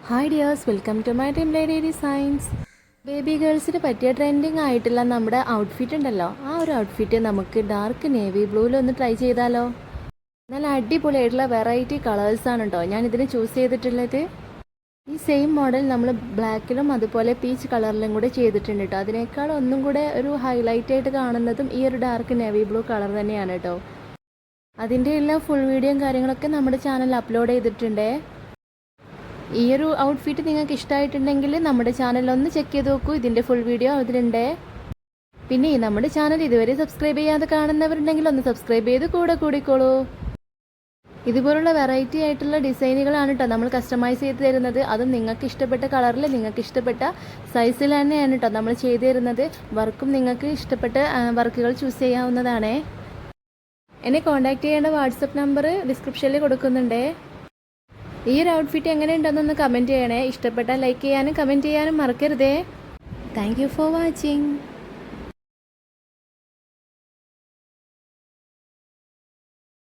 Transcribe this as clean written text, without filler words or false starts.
Hi dears, welcome to my time lady designs. Baby ഗേൾസിന് പറ്റിയ trending ആയിട്ടുള്ള നമ്മുടെ ഔട്ട്ഫിറ്റ് ഉണ്ടല്ലോ, ആ ഒരു ഔട്ട്ഫിറ്റ് നമുക്ക് ഡാർക്ക് നേവി ബ്ലൂവിൽ ഒന്ന് ട്രൈ ചെയ്താലോ. നല്ല അടിപൊളിയായിട്ടുള്ള വെറൈറ്റി കളേഴ്സാണ് കേട്ടോ ഞാൻ ഇതിന് ചൂസ് ചെയ്തിട്ടുള്ളത്. ഈ സെയിം മോഡൽ നമ്മൾ ബ്ലാക്കിലും അതുപോലെ പീച്ച് കളറിലും കൂടെ ചെയ്തിട്ടുണ്ട് കേട്ടോ. അതിനേക്കാൾ ഒന്നും കൂടെ ഒരു ഹൈലൈറ്റ് ആയിട്ട് കാണുന്നതും ഈ ഒരു ഡാർക്ക് നേവി ബ്ലൂ കളർ തന്നെയാണ് കേട്ടോ. അതിൻ്റെ എല്ലാം ഫുൾ വീഡിയോയും കാര്യങ്ങളൊക്കെ നമ്മുടെ ചാനലിൽ അപ്ലോഡ് ചെയ്തിട്ടുണ്ട്. ഈ ഒരു ഔട്ട്ഫിറ്റ് നിങ്ങൾക്ക് ഇഷ്ടമായിട്ടുണ്ടെങ്കിൽ നമ്മുടെ ചാനൽ ഒന്ന് ചെക്ക് ചെയ്ത് നോക്കൂ. ഇതിൻ്റെ ഫുൾ വീഡിയോ അതിലുണ്ട്. പിന്നെ നമ്മുടെ ചാനൽ ഇതുവരെ സബ്സ്ക്രൈബ് ചെയ്യാതെ കാണുന്നവരുണ്ടെങ്കിൽ ഒന്ന് സബ്സ്ക്രൈബ് ചെയ്ത് കൂടെ കൂടിക്കോളൂ. ഇതുപോലുള്ള വെറൈറ്റി ആയിട്ടുള്ള ഡിസൈനുകളാണ് കേട്ടോ നമ്മൾ കസ്റ്റമൈസ് ചെയ്ത് തരുന്നത്. അതും നിങ്ങൾക്ക് ഇഷ്ടപ്പെട്ട കളറിൽ നിങ്ങൾക്ക് ഇഷ്ടപ്പെട്ട സൈസിൽ തന്നെയാണ് കേട്ടോ നമ്മൾ ചെയ്തു തരുന്നത്. വർക്കും നിങ്ങൾക്ക് ഇഷ്ടപ്പെട്ട വർക്കുകൾ ചൂസ് ചെയ്യാവുന്നതാണ്. എന്നെ കോൺടാക്റ്റ് ചെയ്യേണ്ട വാട്സപ്പ് നമ്പർ ഡിസ്ക്രിപ്ഷനിൽ കൊടുക്കുന്നുണ്ട്. ഈ ഒരു ഔട്ട്ഫിറ്റ് എങ്ങനെയുണ്ടെന്നൊന്ന് കമൻറ്റ് ചെയ്യണേ. ഇഷ്ടപ്പെട്ടാൽ ലൈക്ക് ചെയ്യാനും കമൻറ്റ് ചെയ്യാനും മറക്കരുതേ. Thank you for watching.